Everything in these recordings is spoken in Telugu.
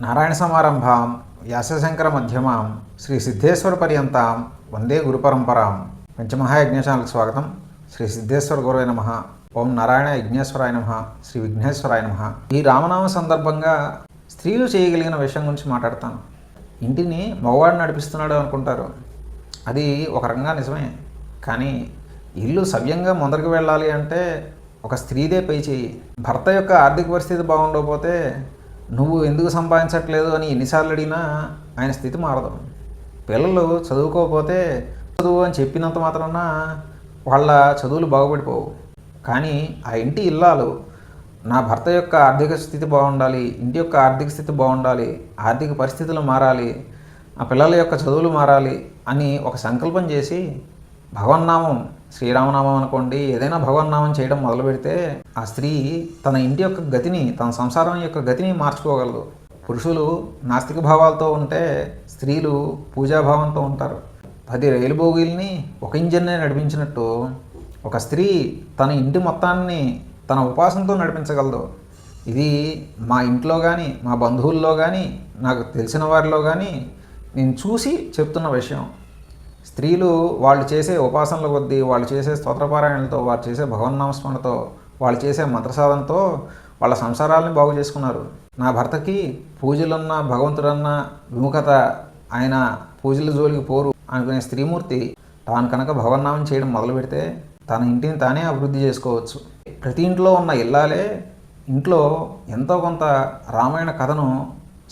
నారాయణ సమారంభాం వ్యాసశంకర మధ్యమాం శ్రీ సిద్ధేశ్వర పర్యంతాం వందే గురు పరంపరాం. పంచమహాయజ్ఞశాలకు స్వాగతం. శ్రీ సిద్ధేశ్వర గురువే నమః. ఓం నారాయణ యజ్ఞేశ్వరాయ నమః. శ్రీ విఘ్నేశ్వరాయ నమః. ఈ రామనామ సందర్భంగా స్త్రీలు చేయగలిగిన విషయం గురించి మాట్లాడతాను. ఇంటిని మగవాడు నడిపిస్తున్నాడు అనుకుంటారు, అది ఒక రకంగా నిజమే. కానీ ఇల్లు సవ్యంగా ముందరికి వెళ్ళాలి అంటే ఒక స్త్రీదే పై చేయి. భర్త యొక్క ఆర్థిక పరిస్థితి బాగుండకపోతే నువ్వు ఎందుకు సంపాదించట్లేదు అని ఎన్నిసార్లు అడిగినా ఆయన స్థితి మారదు. పిల్లలు చదువుకోకపోతే చదువు అని చెప్పినంత మాత్రాన వాళ్ళ చదువులు బాగుపడిపోవు. కానీ ఆ ఇంటి ఇల్లాలు నా భర్త యొక్క ఆర్థిక స్థితి బాగుండాలి, ఇంటి యొక్క ఆర్థిక స్థితి బాగుండాలి, ఆర్థిక పరిస్థితులు మారాలి, ఆ పిల్లల యొక్క చదువులు మారాలి అని ఒక సంకల్పం చేసి భగవన్నామం, శ్రీరామనామం అనుకోండి, ఏదైనా భగవన్నామం చేయడం మొదలు పెడితే ఆ స్త్రీ తన ఇంటి యొక్క గతిని, తన సంసారం యొక్క గతిని మార్చుకోగలదు. పురుషులు నాస్తిక భావాలతో ఉంటే స్త్రీలు పూజాభావంతో ఉంటారు. 10 రైలు బోగీల్ని ఒక ఇంజన్నే నడిపించినట్టు ఒక స్త్రీ తన ఇంటి మొత్తాన్ని తన ఉపాసనతో నడిపించగలదు. ఇది మా ఇంట్లో కానీ, మా బంధువుల్లో కానీ, నాకు తెలిసిన వారిలో కానీ నేను చూసి చెప్తున్న విషయం. స్త్రీలు వాళ్ళు చేసే ఉపాసనల కొద్దీ, వాళ్ళు చేసే స్తోత్రపారాయణలతో, వాళ్ళు చేసే భగవన్నామస్మరణతో, వాళ్ళు చేసే మంత్రసాధనతో వాళ్ళ సంసారాలని బాగు చేసుకున్నారు. నా భర్తకి పూజలున్నా, భగవంతుడన్నా విముఖత, ఆయన పూజల జోలికి పోరు అనుకునే స్త్రీమూర్తి తాను కనుక భగవన్నామం చేయడం మొదలు పెడితే తన ఇంటిని తానే అభివృద్ధి చేసుకోవచ్చు. ప్రతి ఇంట్లో ఉన్న ఇల్లాలే ఇంట్లో ఎంతో కొంత రామాయణ కథను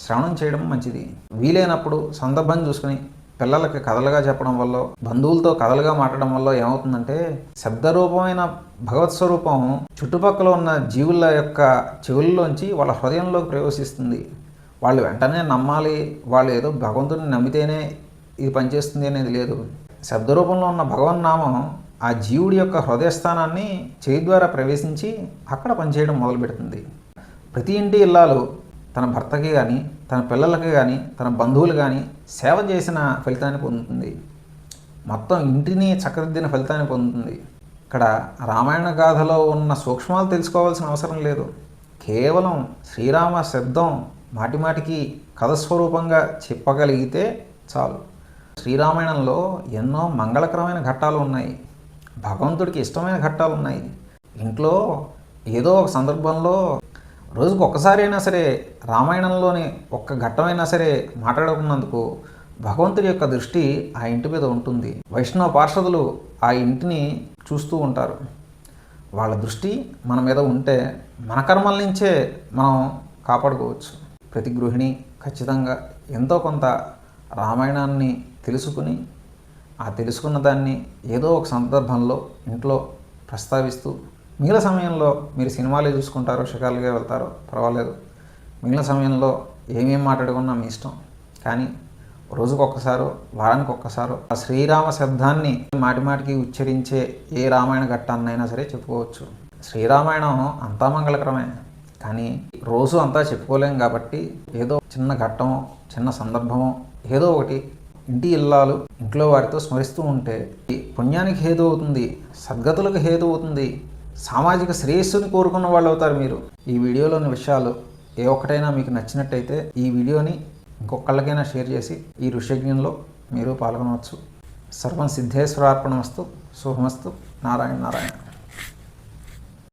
శ్రవణం చేయడం మంచిది. వీలైనప్పుడు సందర్భం చూసుకుని పిల్లలకి కథలుగా చెప్పడం వల్ల, బంధువులతో కథలుగా మాట్లాడడం వల్ల ఏమవుతుందంటే శబ్దరూపమైన భగవత్ స్వరూపం చుట్టుపక్కల ఉన్న జీవుల యొక్క చెవుల్లోంచి వాళ్ళ హృదయంలోకి ప్రవేశిస్తుంది. వాళ్ళు వెంటనే నమ్మాలి, వాళ్ళు ఏదో భగవంతుడిని నమ్మితేనే ఇది పనిచేస్తుంది అనేది లేదు. శబ్దరూపంలో ఉన్న భగవన్నామం ఆ జీవుడి యొక్క హృదయస్థానాన్ని చెవి ద్వారా ప్రవేశించి అక్కడ పనిచేయడం మొదలు పెడుతుంది. ప్రతి ఇంటి ఇల్లాలు తన భర్తకి కానీ, తన పిల్లలకి కానీ, తన బంధువులు కానీ సేవ చేసిన ఫలితాన్ని పొందుతుంది. మొత్తం ఇంటిని చక్కదిద్దిన ఫలితాన్ని పొందుతుంది. ఇక్కడ రామాయణ గాథలో ఉన్న సూక్ష్మాలు తెలుసుకోవాల్సిన అవసరం లేదు. కేవలం శ్రీరామ శబ్దం మాటిమాటికి కథస్వరూపంగా చెప్పగలిగితే చాలు. శ్రీరామాయణంలో ఎన్నో మంగళకరమైన ఘట్టాలు ఉన్నాయి, భగవంతుడికి ఇష్టమైన ఘట్టాలు ఉన్నాయి. ఇంట్లో ఏదో ఒక సందర్భంలో రోజుకు ఒక్కసారి అయినా సరే రామాయణంలోని ఒక్క ఘట్టమైనా సరే మాట్లాడుకున్నందుకు భగవంతుడి యొక్క దృష్టి ఆ ఇంటి మీద ఉంటుంది. వైష్ణవ పార్షదులు ఆ ఇంటిని చూస్తూ ఉంటారు. వాళ్ళ దృష్టి మన మీద ఉంటే మన కర్మల నుంచే మనం కాపాడుకోవచ్చు. ప్రతి గృహిణి ఖచ్చితంగా ఎంతో కొంత రామాయణాన్ని తెలుసుకుని, ఆ తెలుసుకున్న దాన్ని ఏదో ఒక సందర్భంలో ఇంట్లో ప్రస్తావిస్తూ, మిగిలిన సమయంలో మీరు సినిమాలే చూసుకుంటారో, షికార్లుగా వెళ్తారో పర్వాలేదు, మిగిలిన సమయంలో ఏమేమి మాట్లాడుకున్నా మీ ఇష్టం. కానీ రోజుకు ఒక్కసారో, వారానికి ఒక్కసారో ఆ శ్రీరామ శబ్దాన్ని మాటిమాటికి ఉచ్చరించే ఏ రామాయణ ఘట్టాన్నైనా సరే చెప్పుకోవచ్చు. శ్రీరామాయణం అంతా మంగళకరమే, కానీ రోజు అంతా చెప్పుకోలేం కాబట్టి ఏదో చిన్న ఘట్టమో, చిన్న సందర్భమో, ఏదో ఒకటి ఇంటి ఇల్లాలు ఇంట్లో వారితో స్మరిస్తూ ఉంటే పుణ్యానికి హేతు అవుతుంది, సద్గతులకు హేతు అవుతుంది, సామాజిక శ్రేయస్సుని కోరుకున్న వాళ్ళు అవుతారు మీరు. ఈ వీడియోలోని విషయాలు ఏ ఒక్కటైనా మీకు నచ్చినట్టయితే ఈ వీడియోని ఇంకొకళ్ళకైనా షేర్ చేసి ఈ ఋషయజ్ఞంలో మీరు పాల్గొనవచ్చు. సర్వం సిద్ధేశ్వరార్పణమస్తు. శుభమస్తు. నారాయణ నారాయణ.